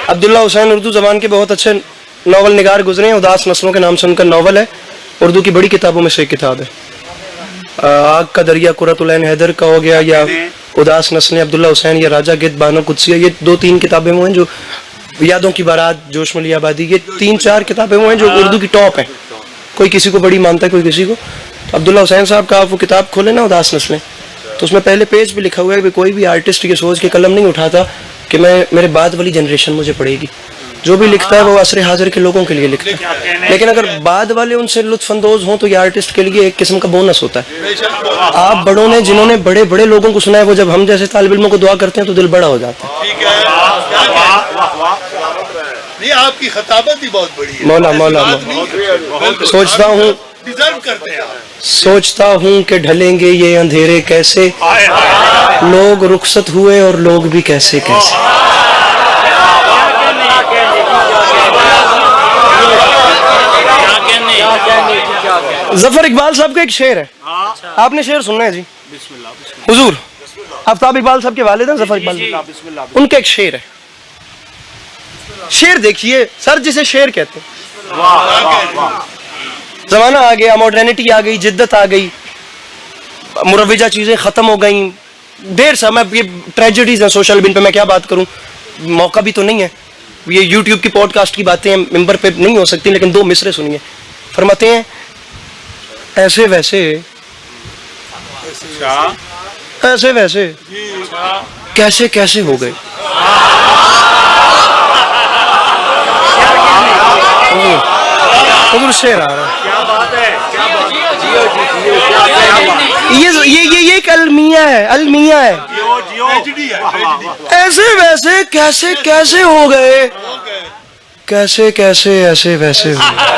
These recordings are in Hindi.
अब्दुल्ला हुसैन उर्दू ज़बान के बहुत अच्छे नावल निगार गुजरे हैं। उदास नस्लों के नाम से उनका नावल है, उर्दू की बड़ी किताबों में से एक किताब है। आग का दरिया, कुरतुलैन हैदर का हो गया, या उदास नस्लें अब्दुल्ला हुसैन, या राजा गिद्ध बानो कुदसिया, ये 2-3 किताबें वो हैं जो, यादों की बारात, जोश मली आबादी, ये 3-4 किताबें वो हैं जो उर्दू की टॉप हैं। कोई किसी को बड़ी मानता है, कोई किसी को। तो अब्दुल्ला हुसैन साहब का आप वो किताब खोले ना, उदास नस्लें, तो उसमें पहले पेज पे लिखा हुआ है कि कोई भी आर्टिस्ट की सोच के कलम नहीं उठाता कि मैं मेरे बाद वाली जनरेशन मुझे पढ़ेगी। जो भी लिखता है वो असर हाजिर के लोगों के लिए लिखता है, लेकिन अगर बाद वाले उनसे लुत्फानंदोज हों तो ये आर्टिस्ट के लिए एक किस्म का बोनस होता है। आप बड़ों ने, जिन्होंने बड़े बड़े लोगों को सुना है, वो जब हम जैसे तालिब इल्मों को दुआ करते हैं तो दिल बड़ा हो जाता है। नहीं, आपकी खताबत ही बहुत बड़ी है। मौला मौला सोचता हूँ, डिजर्व करते हैं आप। सोचता हूँ कि ढलेंगे ये अंधेरे कैसे, लोग रुखसत हुए और लोग भी कैसे कैसे। जफर इकबाल साहब का एक शेर है, आपने शेर सुनना है जी। हुजूर आफ्ताब इकबाल साहब के वालिद हैं जफर इकबाल, उनका एक शेर है। शेर देखिए सर, जिसे शेर कहते हैं। जमाना आ गया, मॉडर्निटी आ गई, जिद्दत आ गई, मुरव्विजा चीजें खत्म हो गई, ढेर सा, मैं ये ट्रेजेडीज है सोशल, इन पे मैं क्या बात करूं, मौका भी तो नहीं है। ये यूट्यूब की पॉडकास्ट की बातें मिंबर पे नहीं हो सकती, लेकिन 2 मिसरे सुनिए। फरमाते हैं, ऐसे वैसे ऐसे वैसे कैसे कैसे हो गए। हुजूर शेर आ रहा है, ये एक अलमिया है, अलमिया है। ऐसे वैसे कैसे कैसे हो गए, कैसे कैसे ऐसे वैसे हो गए।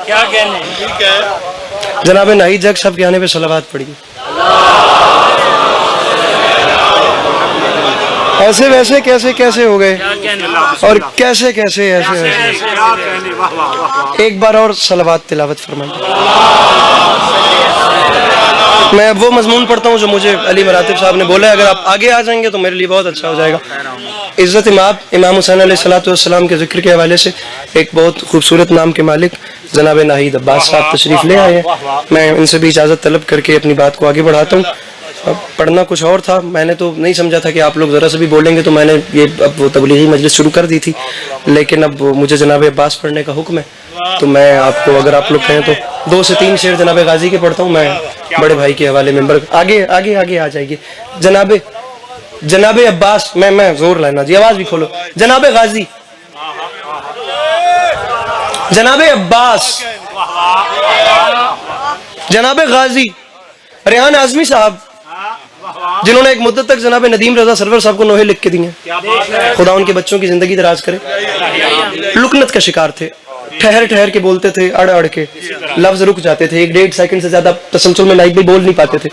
क्या कहने, ठीक है। जनाब नाहिद जग साहब के आने पे सलावत पढ़िए। ऐसे वैसे कैसे कैसे हो गए और कैसे कैसे ऐसे वैसे। एक बार और सलावत तिलावत फरमाइए। मैं वो मजमून पढ़ता हूँ जो मुझे अली मरातिब साहब ने बोला है, अगर आप आगे आ जाएंगे तो मेरे लिए बहुत अच्छा हो जाएगा। इज़्ज़त इमाम हुसैन अलैहिस्सलाम के जिक्र के हवाले से एक बहुत खूबसूरत नाम के मालिक जनाब नाहिद अब्बास साहब तशरीफ ले आए हैं। मैं इनसे भी इजाज़त तलब करके अपनी बात को आगे बढ़ाता हूँ। अब पढ़ना कुछ और था, मैंने तो नहीं समझा था कि आप लोग ज़रा से भी बोलेंगे, तो मैंने ये अब वो तबलीगी मजलिस शुरू कर दी थी, लेकिन अब मुझे जनाब अब्बास पढ़ने का हुक्म है, तो मैं आपको, अगर आप लोग कहें तो 2 से 3 शेर जनाब गाजी के पढ़ता हूँ। मैं बड़े भाई के हवाले मेंबर आगे आगे आगे आ जाएगी। जनाब अब्बास, मैं जोर लेना जी, आवाज भी खोलो। जनाब गाजी, जनाब अब्बास, जनाब गाजी रेहान आजमी साहब, जिन्होंने एक मुद्दत तक जनाब नदीम रजा सरवर साहब को नोहे लिख के दिए, खुदा उनके बच्चों की जिंदगी दराज करे। लुकनत का शिकार थे, ठहर ठहर के बोलते थे, अड़ अड़ के लफ्ज रुक जाते थे, 1-1.5 सेकंड से ज्यादा तसलसल में नाइब भी बोल नहीं पाते थे,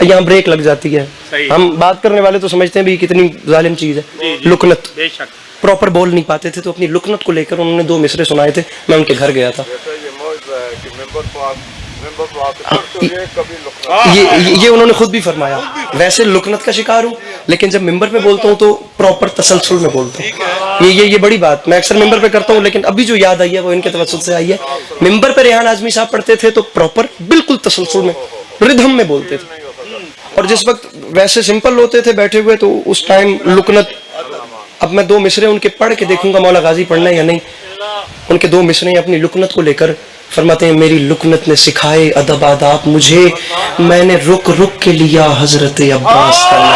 यहाँ ब्रेक लग जाती है। हम बात करने वाले तो समझते हैं भी कितनी जालिम चीज है लुकनत, प्रॉपर बोल नहीं पाते थे, तो अपनी लुकनत को लेकर उन्होंने 2 मिसरे सुनाए थे। मैं उनके घर गया था। ये उन्होंने खुद भी फरमाया, वैसे लुकनत का शिकार हूँ, लेकिन जब मिंबर पे बोलता हूँ तो प्रॉपर तसलसल में बोलता हूँ। ये बड़ी बात मैं अक्सर मिंबर पे करता हूँ, लेकिन अभी जो याद आई है वो इनके तवज्जुह से आई है। मिंबर पे रेहान आजमी साहब पढ़ते थे तो प्रॉपर बिल्कुल तसलसल में, रिदम में बोलते थे, और जिस वक्त वैसे सिंपल होते थे बैठे हुए तो उस टाइम लुकनत। अब मैं 2 मिसरे उनके पढ़ के देखूंगा मौला गाजी पढ़ना है या नहीं। उनके 2 मिसरे अपनी लुकनत को लेकर फरमाते हैं, मेरी लुकनत ने सिखाए अदब आदाब मुझे, मैंने रुक रुक के लिया हजरत अब्बास का नाम।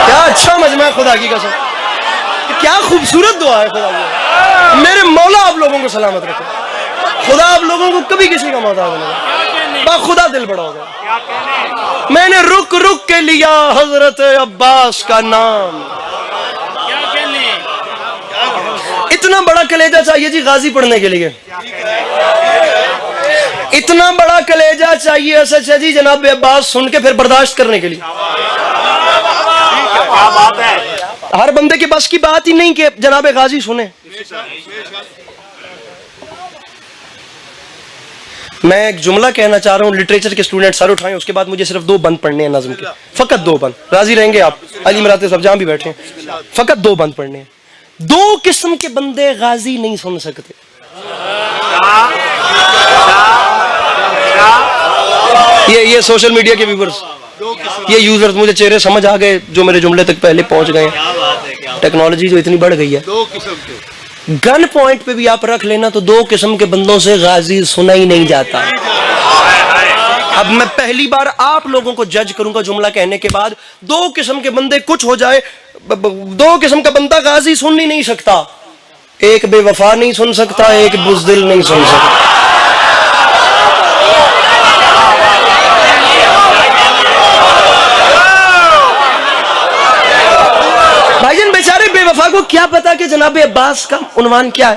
क्या अच्छा मजमा, खुदा की कसम, क्या खूबसूरत दुआ है। खुदा की, मेरे मौला आप लोगों को सलामत रखे, खुदा आप लोगों को कभी किसी का मोहताज नहीं, बा खुदा दिल बड़ा हो गया। मैंने रुक रुक के लिया हजरत अब्बास का नाम। इतना बड़ा कलेजा चाहिए जी गाजी पढ़ने के लिए, इतना बड़ा कलेजा चाहिए अच्छा जी जनाब अब्बास सुन के फिर बर्दाश्त करने के लिए। हर बंदे के बस की बात ही नहीं कि जनाब गाजी सुने। मैं एक जुमला कहना चाह रहा हूँ, लिटरेचर के स्टूडेंट सर उठाएं, उसके बाद मुझे सिर्फ 2 बंद पढ़ने हैं नज्म के, फकत 2 बंद। राजी रहेंगे आप? अली मराते सब जहां भी बैठे हैं, फकत 2 बंद पढ़ने हैं। 2 किस्म के बंदे गाजी नहीं सुन सकते। ये सोशल मीडिया के व्यूअर्स, ये यूजर्स, मुझे चेहरे समझ आ गए जो मेरे जुमले तक पहले पहुंच गए। टेक्नोलॉजी जो इतनी बढ़ गई है, 2 किस्म के गन पॉइंट पे भी आप रख लेना तो 2 किस्म के बंदों से गाजी सुना ही नहीं जाता। अब मैं पहली बार आप लोगों को जज करूंगा जुमला कहने के बाद। 2 किस्म के बंदे, कुछ हो जाए, 2 किस्म का बंदा गाजी सुन ही नहीं सकता। एक बेवफा नहीं सुन सकता, एक बुज़दिल नहीं सुन सकता। भाईजान बेचारे बेवफा को क्या पता कि जनाब अब्बास का उन्वान क्या है।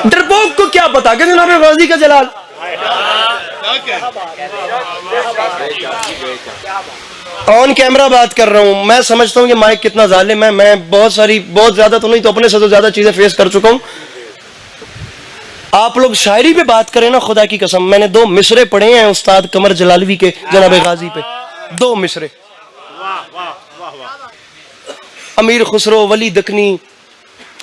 डरपोक को क्या पता कि जनाब गाजी का जलाल। ऑन कैमरा बात कर रहा हूं। मैं समझता हूं कि माइक कितना जालिम है। मैं बहुत ज्यादा तो नहीं तो अपने से तो ज्यादा चीजें फेस कर चुका हूं। आप लोग शायरी पे बात करें ना, खुदा की कसम, मैंने 2 मिसरे पढ़े हैं उस्ताद कमर जलालवी के जनाब गाजी पे। 2 मिसरे, अमीर खुसरो, वली दकनी,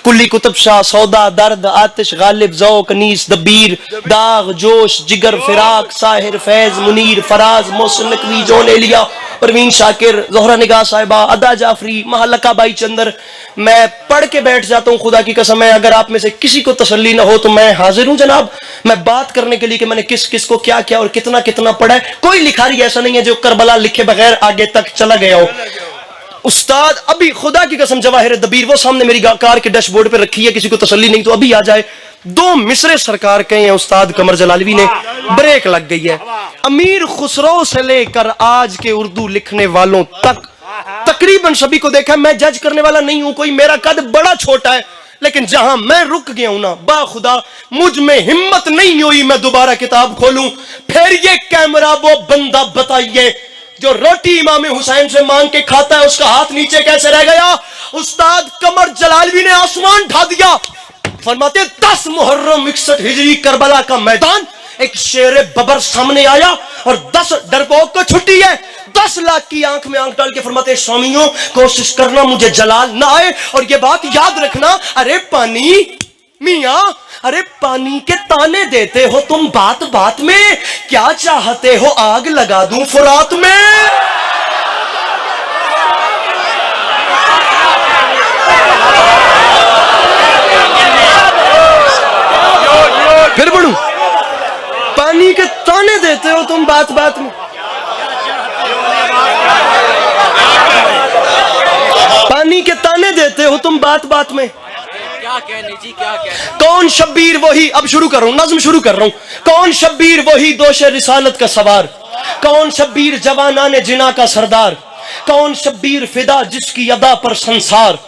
कुल्ली कुतुब शाह, सौदा, दर्द, आतिश, गालिब, ज़ौक़, अनीस, दबीर, दाग, जोश, जिगर, फिराक, साहिर, फैज, मुनीर, फराज, मोहसिन नकवी, जॉन एलिया, परवीन शाकिर, ज़ोहरा निगाह साहिबा, अदा जाफरी, महलका बाई चंदर। मैं पढ़ के बैठ जाता हूँ, खुदा की कसम है। अगर आप में से किसी को तसल्ली ना हो तो मैं हाजिर हूँ जनाब, मैं बात करने के लिए कि मैंने किस किस को क्या क्या और कितना कितना पढ़ा है। कोई लिखारी ऐसा नहीं है जो करबला लिखे बगैर आगे तक चला गया हो। उस्ताद अभी खुदा की कसम जवाहिर दबीर वो सामने मेरी कार के डैशबोर्ड पे रखी है, किसी को तसल्ली नहीं तो अभी आ जाए। 2 मिसरे सरकार कहे हैं उस्ताद कमर जलालवी ने, ब्रेक लग गई है। अमीर खुसरो से लेकर आज के उर्दू लिखने वालों तक तकरीबन सभी को देखा। मैं जज करने वाला नहीं हूं, कोई मेरा कद बड़ा छोटा है, लेकिन जहां मैं रुक गया हूं ना, बाखुदा मुझ में हिम्मत नहीं हुई मैं दोबारा किताब खोलूं। फिर ये कैमरा वो बंदा बताइए जो रोटी इमाम हुसैन से मांग के खाता है, उसका हाथ नीचे कैसे रह गया? उस्ताद कमर जलालवी ने आसमान ढा दिया। फरमाते 10 मुहर्रम 61 हिजरी करबला का मैदान, एक शेर बबर सामने आया और 10 डरपोक को छुट्टी है। 10 लाख की आंख में आंख डाल के फरमाते स्वामियों कोशिश करना मुझे जलाल ना आए। और ये बात याद रखना, अरे पानी मियां, अरे पानी के ताने देते हो तुम बात बात में, क्या चाहते हो आग लगा दूं फुरात में? फिर बढ़ू, पानी के ताने देते हो तुम बात बात में, पानी के ताने देते हो तुम बात बात में। क्या कहने जी, क्या कहने? कौन शब्बीर वही, अब शुरू कर रहा हूं, नज्म शुरू कर रहा हूं। कौन शब्बीर वही दोषे रिसालत का सवार, कौन शब्बीर जवानाने जिना का सरदार, कौन शब्बीर फिदा जिसकी अदा पर संसार,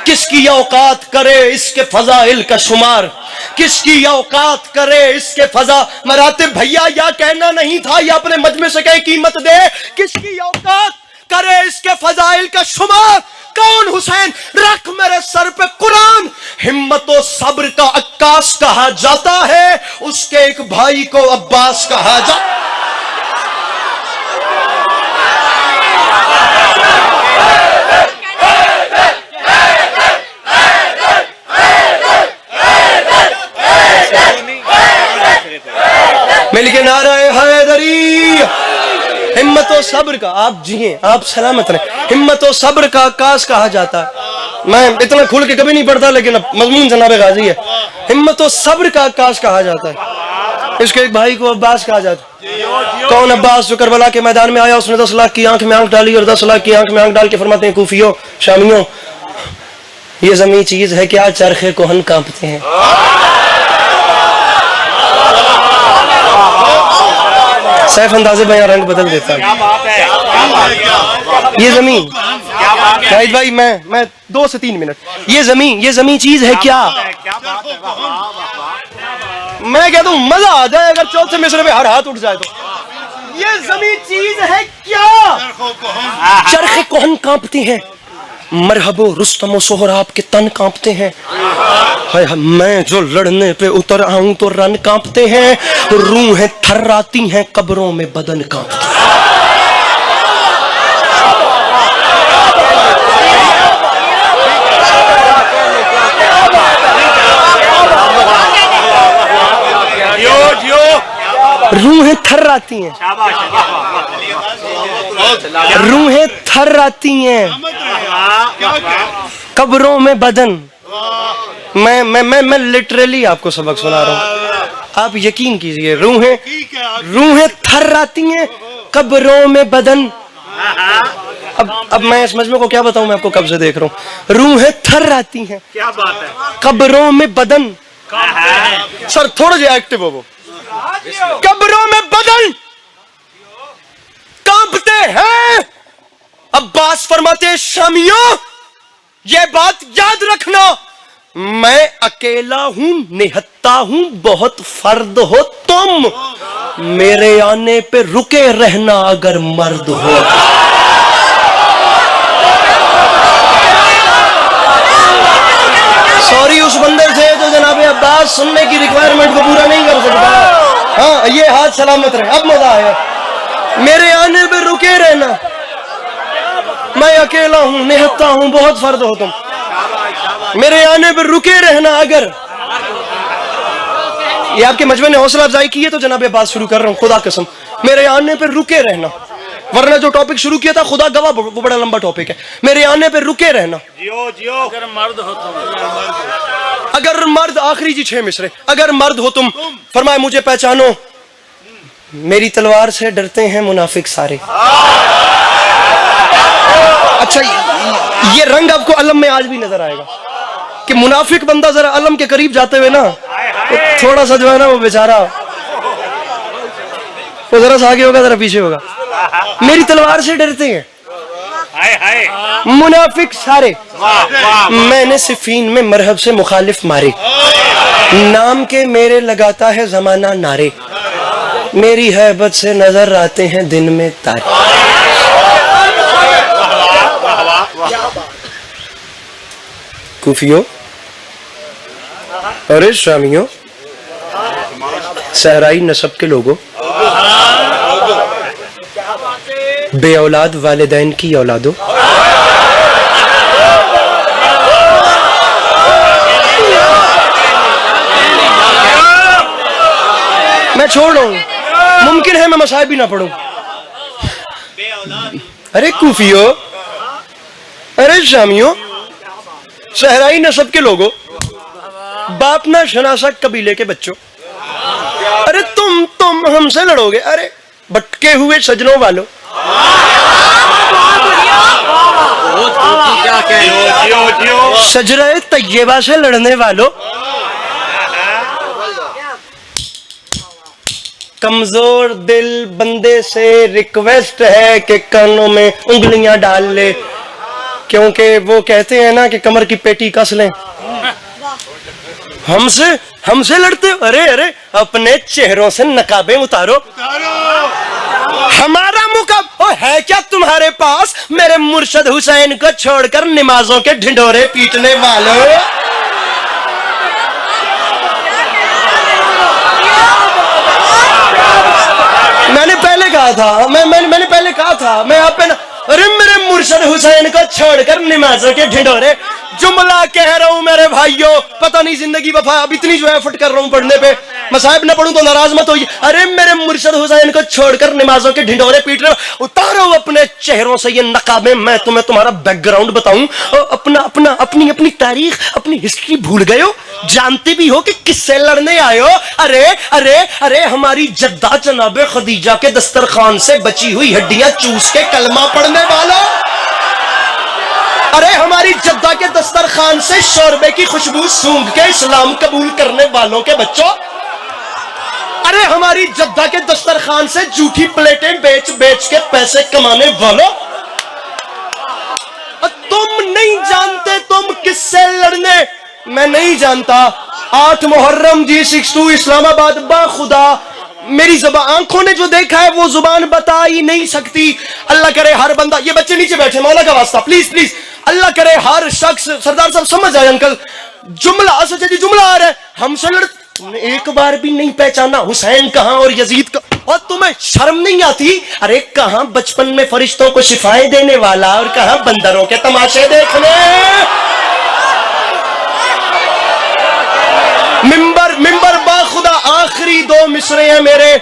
किसकी औकात करे इसके फजाइल का शुमार, किसकी औकात करे इसके फजा। मराते भैया या कहना नहीं था या अपने मजमे से कहे कीमत दे, किसकी औकात करे इसके फजाइल का शुमार। कौन हुसैन रख मेरे सर पे कुरान, हिम्मत और सब्र का अक्कास कहा जाता है, उसके एक भाई को अब्बास कहा जाता। मिलके नारे हैदरी, हिम्मत और सब्र का, आप जिए आप सलामत रहे, हिम्मत और सब्र का आकाश कहा जाता है। मैं इतना खुल के कभी नहीं पढ़ता लेकिन मजमून जनाब गाजी है। हिम्मत और सब्र का आकाश कहा जाता है, इसके एक भाई को अब्बास कहा जाता है। कौन अब्बास जो करबला के मैदान में आया, उसने 10 लाख की आंख में आंख डाली और 10 लाख की आंख में आंख डाल के फरमाते हैं कूफियों शामियों, ये जमीन चीज है क्या चरखे कोहन कांपते हैं। सैफ अंदाजे बयां रंग बदल देता है। ये जमीन शाहिद भाई, मैं 2 से 3 मिनट, ये जमीन चीज है क्या? मैं कहता हूं मजा आ जाए अगर चौथे मिसरे पे हर हाथ उठ जाए तो। ये जमीन चीज है क्या? चरखे कोहन कांपती हैं, मरहबो रुस्तमो सोहराब के तन कांपते हैं। हाय हाय, मैं जो लड़ने पे उतर आऊं तो रन कांपते हैं, रूहें थर्राती हैं, कब्रों में बदन कांपते हैं। रूहें थर्राती हैं, रूहें थर्राती हैं, कब्रों में बदन। मैं लिटरली आपको सबक सुना रहा हूँ, आप यकीन कीजिए। रूहें थर्राती हैं, कब्रों में बदन। अब मैं इस मजमे को क्या बताऊं, मैं आपको कब से देख रहा हूँ। रूहें थर्राती हैं, क्या बात है, कब्रों में बदन। सर थोड़ा सा एक्टिव हो, वो कब्रों में बदन कांपते हैं। अब्बास फरमाते हैं, शामियों ये बात याद रखना, मैं अकेला हूं, निहत्ता हूं, बहुत फर्द हो तुम, मेरे आने पे रुके रहना अगर मर्द हो। सॉरी उस बंदे से जो जनाब अब्बास सुनने की रिक्वायरमेंट को पूरा नहीं कर सकता। हाँ, ये हाथ सलामत रहे, अब मजा आया। मेरे आने पे रुके रहना, मैं अकेला हूं, निहत्ता हूं, बहुत फर्द हो तुम, मेरे आने पे रुके रहना अगर। ये आपके मजमे ने हौसला अफजाई की है तो जनाब बात शुरू कर रहा हूं, खुदा कसम, मेरे आने पे रुके रहना। वरना जो टॉपिक शुरू किया था, खुदा गवाह, वो बड़ा लंबा टॉपिक है। मेरे आने पे रुके रहना। जियो जियो, अगर मर्द हो तुम, अगर मर्द, आखिरी जी 6 मिसरे, अगर मर्द हो तुम, फरमाए मुझे पहचानो, मेरी तलवार से डरते हैं मुनाफिक सारे। अच्छा, ये रंग आपको अलम में आज भी नजर आएगा कि मुनाफिक बंदा जरा अलम के करीब जाते हुए ना, तो थोड़ा सा जो है ना वो बेचारा, वो जरा सा आगे होगा, जरा पीछे होगा। मेरी तलवार से डरते हैं मुनाफिक सारे, मैंने सिफीन में मरहब से मुखालिफ मारे, नाम के मेरे लगाता है जमाना नारे, मेरी हैबत से नजर आते हैं दिन में तारे। कूफियों, अरे शामियों, सहराई नस्ब के लोगों, बे औलाद वालिदैन की औलादों, मैं छोड़ रहा हूं, मुमकिन है मैं मसाइब भी ना पढ़ूं। अरे कूफियों, अरे शामियों, सहराई नस्ब के लोगों, बाप ना शनासक कबीले के बच्चों, अरे तुम हमसे लड़ोगे, अरे भटके हुए सजनों वालों, क्या कह, सजरे तैयबा से लड़ने वालों, कमजोर दिल बंदे से रिक्वेस्ट है कि कानों में उंगलियां डाल ले, क्योंकि वो कहते हैं ना कि कमर की पेटी कस लें। हमसे लड़ते हो? अरे अपने चेहरों से नकाबें उतारो, हमारा मुकाबला है क्या तुम्हारे पास, मेरे मुर्शद हुसैन को छोड़कर नमाजों के ढिंढोरे पीटने वालों। मैंने पहले कहा था, मैंने पहले कहा था, मैं आप पे ना, अरे मेरे मुर्शद हुसैन को छोड़कर नमाजों के ढिंढोरे, जुमला कह रहा हूं मेरे भाइयों, पता नहीं जिंदगी वफा, अब इतनी जो एफर्ट कर रहा हूं पढ़ने पे, मसाइब ना पढ़ूं तो नाराज मत होइए। अरे मेरे मुर्शद हुसैन को छोड़कर नमाजों के ढिंढोरे पीट रहे हो, उतारो अपने चेहरों से ये नकाबें, मैं तुम्हें तुम्हारा बैकग्राउंड बताऊं, अपनी तारीख, अपनी हिस्ट्री भूल गए हो, जानते भी हो कि किससे लड़ने आए हो। अरे हमारी जद्दा जनाबे खदीजा के दस्तरखान से बची हुई हड्डियां चूस के कलमा पढ़ने वालों, अरे हमारी जद्दा के दस्तरखान से शोरबे की खुशबू सूंघ के इस्लाम कबूल करने वालों के बच्चों, अरे हमारी जद्दा के दस्तरखान से झूठी प्लेटें बेच बेच के पैसे कमाने वालों, तुम नहीं जानते तुम किससे लड़ने, मैं नहीं जानता। 8 मुहर्रम G62 इस्लामाबाद, बाखुदा मेरी ज़बान, आंखों ने जो देखा है वो जुबान बता ही नहीं सकती। अल्लाह करे हर बंदा, ये बच्चे नीचे बैठे, मौला का वास्ता, प्लीज अल्लाह करे हर शख्स, सरदार साहब समझ आए अंकल, जुमला असद जी जुमला आ रहा है, हमसे लड़, तुमने एक बार भी नहीं पहचाना हुसैन कहां और यजीद का, और तुम्हें शर्म नहीं आती? अरे कहां बचपन में फरिश्तों को शिफाएं देने वाला और कहां बंदरों के तमाशे देखने। मिंबर मिंबर बाखुदा आखिरी 2 मिसरे हैं मेरे,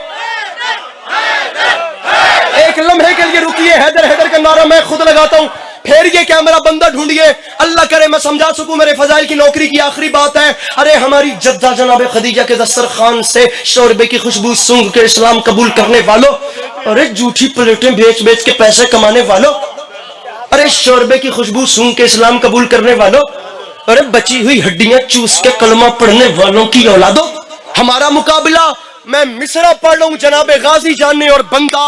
एक लम्हे के लिए रुकिए, हैदर हैदर का नारा मैं खुद लगाता हूं, फिर ये क्या मेरा बंदा ढूंढिए, अल्लाह करे मैं समझा सकूं मेरे फजाइल की नौकरी की आखिरी बात है। अरे हमारी जद्दा जनाब खदीजा के दस्तरखान से शोरबे की खुशबू सूंघ के इस्लाम कबूल करने वालों, अरे झूठी प्लेटें बेच बेच के पैसे कमाने वालों, अरे शोरबे की खुशबू सूंघ के इस्लाम कबूल करने वालों, अरे बची हुई हड्डियां चूस के कलमा पढ़ने वालों की औलादो, हमारा मुकाबला, मैं मिसरा पढ़ रहा हूं जनाबे गाजी जाने और बंदा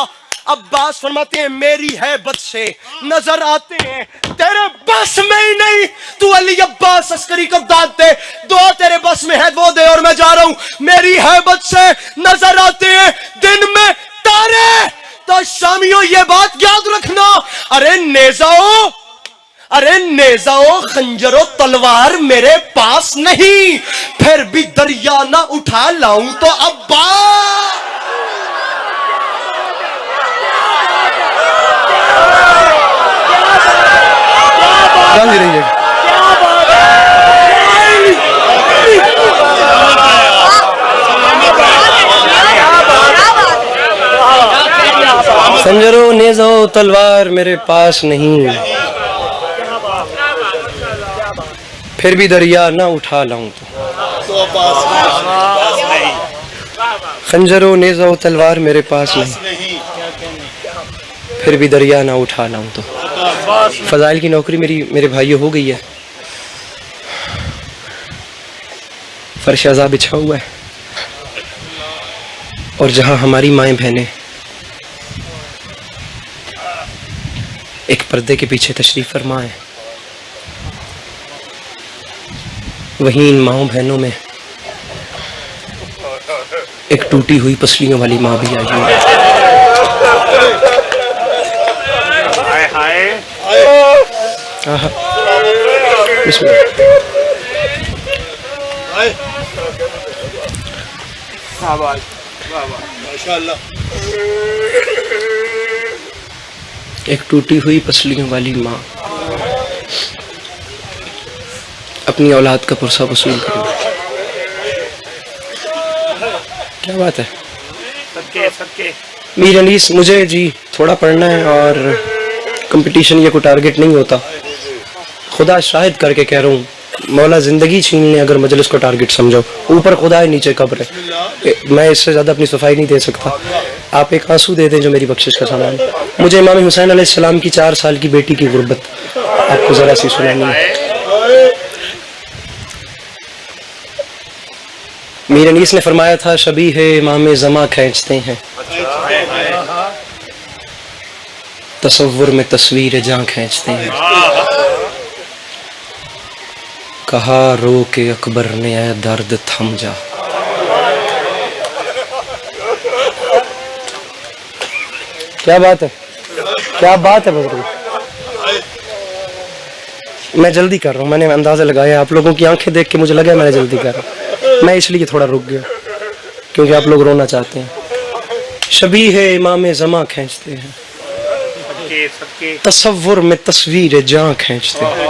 अब्बास फरमाते हैं मेरी हैबत से नजर आते हैं तेरे बस में ही नहीं, तू अली अब्बास अस्करी को दाद दे, दुआ तेरे बस में है वो दे, और मैं जा रहा हूं, मेरी हैबत से नजर आते हैं दिन में तारे, तो शामियों ये बात याद रखना, अरे नेजाओ, अरे नेजाओ खंजरो तलवार मेरे पास नहीं, फिर भी दरिया ना उठा लाऊं तो अब्बा। रही है खंजरो नेज़ो तलवार मेरे पास नहीं, फिर भी दरिया ना उठा लाऊं तो खंजरो नेज़ो तलवार मेरे पास नहीं, फिर भी दरिया ना उठा लाऊं तो। फजाइल की नौकरी मेरे भाइयों हो गई है, फर्श अज़ा बिछा हुआ है, और जहां हमारी माएँ बहनें एक पर्दे के पीछे तशरीफ फरमा है, वहीं इन माओ बहनों में एक टूटी हुई पसलियों वाली माँ भी आई है। एक टूटी हुई पसलियों वाली माँ अपनी औलाद का पुरसा वसूल करें, क्या बात है। सबके मीर अनीस, मुझे जी थोड़ा पढ़ना है और कंपटीशन ये कोई टारगेट नहीं होता, खुदा शाहिद करके कह रहा हूँ, मौला जिंदगी छीन ले अगर मजलिस को टारगेट समझो, ऊपर खुदा है नीचे कब्र है, मैं इससे ज्यादा अपनी सफाई नहीं दे सकता, आप एक आंसू दे दें जो मेरी बख्शिश का सामान। मुझे इमाम हुसैन अलैहिस्सलाम की 4 साल की बेटी की गुर्बत आपको जरा सी सुनानी है। मीर अनीस ने फरमाया था शबी है इमाम ज़मा खींचते हैं, तसव्वुर में तस्वीर जां खींचते हैं, कहा रो के अकबर ने ऐ दर्द थम जा। क्या बात है, क्या बात है बुजुर्ग। मैं जल्दी कर रहा हूँ, मैंने अंदाजा लगाया, आप लोगों की आंखें देख के मुझे लगा मैंने जल्दी कर रहा हूँ, मैं इसलिए थोड़ा रुक गया क्योंकि आप लोग रोना चाहते हैं। शबी है इमाम ज़मा खींचते हैं, तसव्वुर में तस्वीर जां खींचते हैं।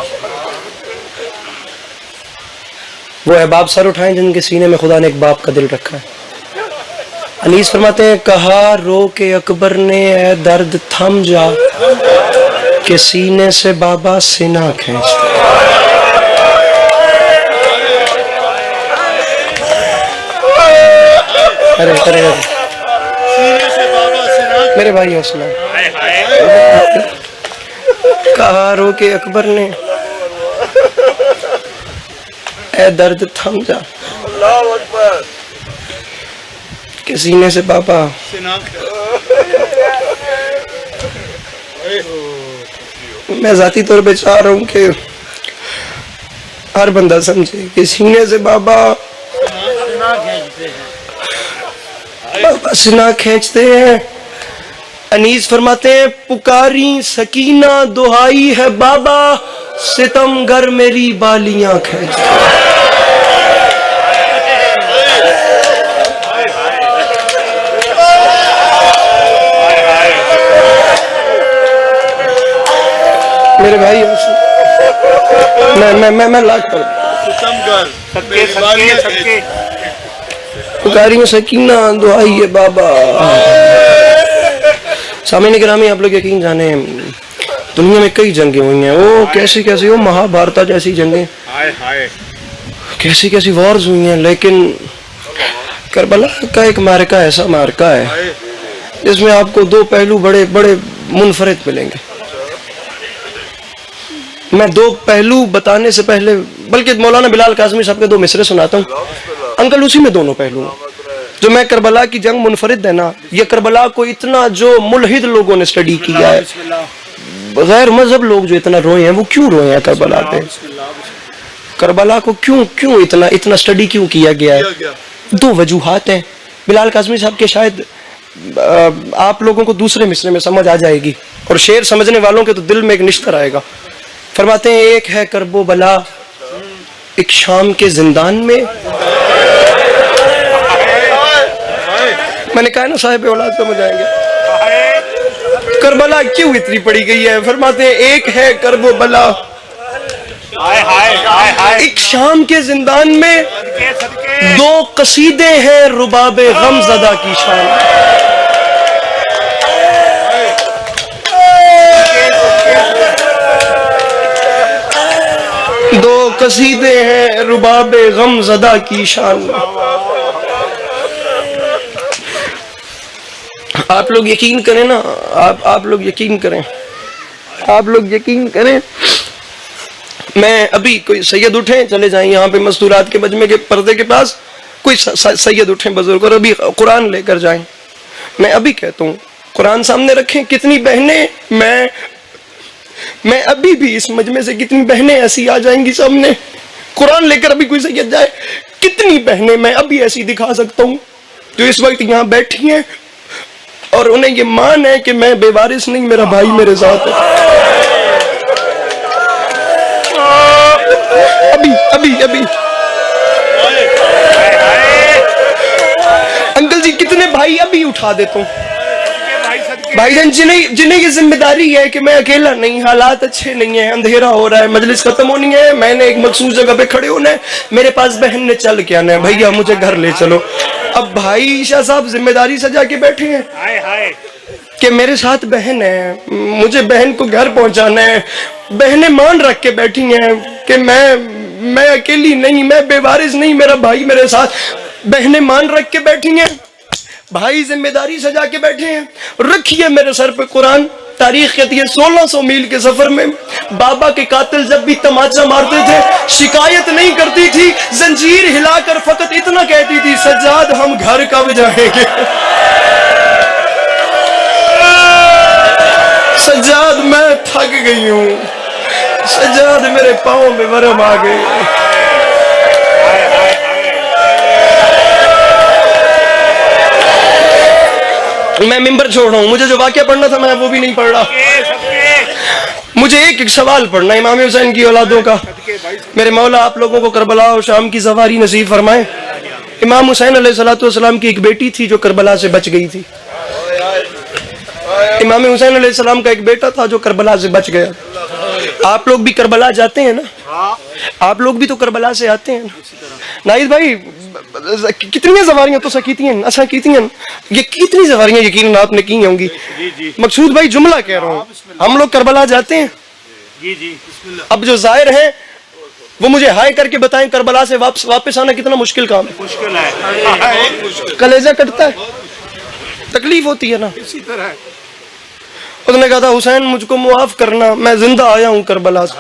वो अहबाब सर उठाएं जिनके सीने में खुदा ने एक बाप का दिल रखा है। अनीस फरमाते हैं कहा रो के अकबर ने ऐ दर्द थम जा, के सीने से बाबा सीना खींचते। अरे अरे मेरे भाई हौसला, कहा रो के अकबर ने ऐ दर्द थम जा, के सीने से बाबा। मैं जाती तौर पे चाह रहा हूँ कि हर बंदा समझे कि सीने से बाबा सीना खींचते हैं। अनीस फरमाते हैं पुकारी सकीना दुहाई है बाबा, सितमगर मेरी बालियां खींचते। मेरे भाई मैं लाख पर सबके सबके सबके पुकारियों सकीना दुआई है बाबा। सामने गिरामी, आप लोग यकीन जाने दुनिया में कई जंगें हुई हैं, वो कैसी कैसी, वो महाभारत जैसी जंगें, कैसी कैसी वॉर्स हुई हैं, लेकिन करबला का एक मार्का ऐसा मार्का है जिसमें आपको दो पहलू बड़े बड़े मुनफरिद मिलेंगे। मैं दो पहलू बताने से पहले बल्कि मौलाना बिलाल काज़मी साहब के दो मिसरे सुनाता हूँ अंकल, उसी में दोनों पहलू हैं। जो मैं करबला की जंग मुनफरिद है ना, ये करबला को इतना जो मुल्हिद लोगों ने स्टडी किया है, गैर मजहब लोग जो इतना रोए हैं, वो क्यों रोए हैं करबला पे? करबला को क्यों क्यों इतना इतना स्टडी क्यों किया गया है? दो वजूहात हैं। बिलाल काज़मी साहब के शायद आप लोगों को दूसरे मिसरे में समझ आ जाएगी, और शेर समझने वालों के तो दिल में एक निश्तर आएगा। फरमाते हैं, एक है करबो बला एक शाम के जिंदान में। मैंने कहा ना साहिब औलाद समझ आएंगे करबला क्यों इतनी पड़ी गई है। फरमाते हैं, एक है करबो बला एक शाम के जिंदान में, दो कसीदे हैं रुबाबे गम ज़दा की शान। दो कसीदे हैं रुबाबे गम ज़दा की शान। आप लोग यकीन करें ना, आप लोग यकीन करें, आप लोग यकीन करें, मैं अभी कोई सैयद उठे चले जाएं यहाँ पे मस्तूरात के मजमे के पर्दे के पास, कोई सैयद उठे बुजुर्ग और अभी कुरान लेकर जाएं, मैं अभी कहता हूँ कुरान सामने रखें। कितनी बहनें, मैं अभी भी इस मजमे से कितनी बहनें ऐसी आ जाएंगी सामने, कुरान लेकर अभी कोई सैयद जाए, कितनी बहनें मैं अभी ऐसी दिखा सकता हूँ जो इस वक्त यहाँ बैठी हैं और उन्हें ये मान है कि मैं बेवारिस नहीं, मेरा भाई मेरे साथ है। अभी अंकल जी कितने भाई अभी उठा देता हूँ भाईजान, जिन्हें ये जिम्मेदारी है कि मैं अकेला नहीं, हालात अच्छे नहीं है, अंधेरा हो रहा है, मजलिस खत्म होनी है, मैंने एक मखसूस जगह पे खड़े होना है, मेरे पास बहन ने चल के आना है, भैया मुझे घर ले चलो। अब भाई शाह साहब जिम्मेदारी सजा के बैठे हैं कि मेरे साथ बहन है, मुझे बहन को घर पहुंचाना है। बहनें मान रख के बैठी हैं कि मैं अकेली नहीं, मैं बेवारिस नहीं, मेरा भाई मेरे साथ। बहनें मान रख के बैठी हैं, भाई जिम्मेदारी सजा के बैठे हैं। रखिए मेरे सर पे कुरान। तारीख कहती है 1600 मील के सफर में बाबा के कातिल जब भी तमाचा मारते थे, शिकायत नहीं करती थी, जंजीर हिलाकर फकत इतना कहती थी, सज्जाद हम घर कब जाएंगे। सज्जाद मैं थक गई हूँ, सज्जाद मेरे पाँव में वरम आ गई। मैं मिंबर छोड़ रहा हूँ, मुझे जो वाकया पढ़ना था मैं वो भी नहीं पढ़ रहा। मुझे एक सवाल पढ़ना है इमाम हुसैन की औलादों का। मेरे मौला आप लोगों को करबला और शाम की सवारी नसीब फरमाए। इमाम हुसैन अलैहिस्सलाम की एक बेटी थी जो करबला से बच गई थी। इमाम हुसैन अलैहिस्सलाम का एक बेटा था जो करबला से बच गया। आप लोग भी करबला जाते हैं ना, आप लोग भी तो करबला से आते हैं ना। नाइद भाई कितनी सवारियां तो सकीतियां अच्छा कीतियां, ये कितनी सवारियां यकीन आपने की होंगी। मकसूद भाई जुमला कह रहा हूँ, हम लोग करबला जाते हैं। अब जो जाहिर हैं वो मुझे हाय करके बताएं, करबला से वापस आना कितना मुश्किल काम है। मुश्किल है, कलेजा कटता है, तकलीफ होती है ना। इसी तरह उसने कहा था हुसैन मुझको मुआफ करना, मैं जिंदा आया हूँ करबला से।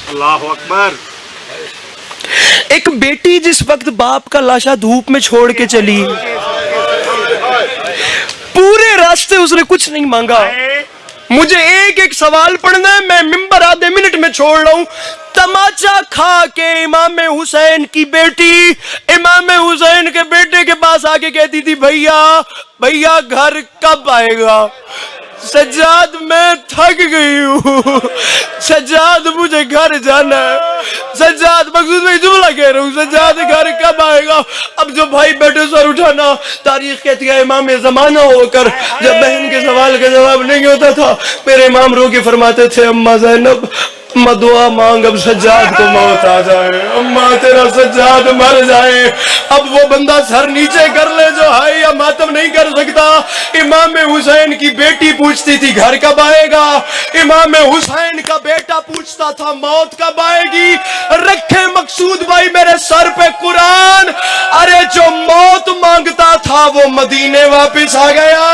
अल्लाह अकबर। एक बेटी जिस वक्त बाप का लाशा धूप में छोड़ के चली, पूरे रास्ते उसने कुछ नहीं मांगा। मुझे एक एक सवाल पढ़ना है, मैं मिंबर आधे मिनट में छोड़ रहा हूं। तमाचा खा के इमाम हुसैन की बेटी इमाम हुसैन के बेटे के पास आके कहती थी, भैया भैया घर कब आएगा। सज्जाद मैं थक गई हूँ, सज्जाद मुझे घर जाना है। सज्जाद मकसूद में जुमला कह रहा हूँ, सज्जाद घर कब आएगा? अब जो भाई बैठे सर उठाना, तारीख कहती है इमाम ज़माना होकर जब बहन के सवाल का जवाब नहीं होता था, मेरे इमाम रो के फरमाते थे अम्मा ज़ैनब अम्मा दुआ मांग अब सज्जाद को मौत आ जाए, अम्मा तेरा सज्जाद मर जाए। अब वो बंदा सर नीचे कर ले जो है या मातम नहीं कर सकता। इमाम हुसैन की बेटी पूछती थी घर कब आएगा, इमाम हुसैन का बेटा पूछता था मौत कब आएगी। रखे मकसूद भाई मेरे सर पे कुरान, अरे जो मौत मांगता था वो मदीने वापस आ गया,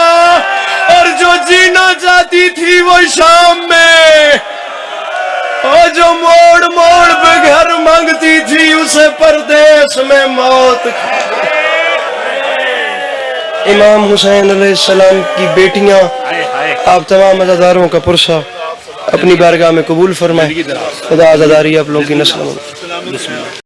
और जो जीना चाहती थी वो शाम में, और जो मोड़ मोड़ पे घर मांगती थी उसे परदेश में मौत। इमाम हुसैन अलैहिस्सलाम की बेटियां, आप तमाम अज़ादारों का पुरसा अपनी बारगाह में कबूल फरमाए। खुदा अज़ादारी आप लोगों की नस्ल में।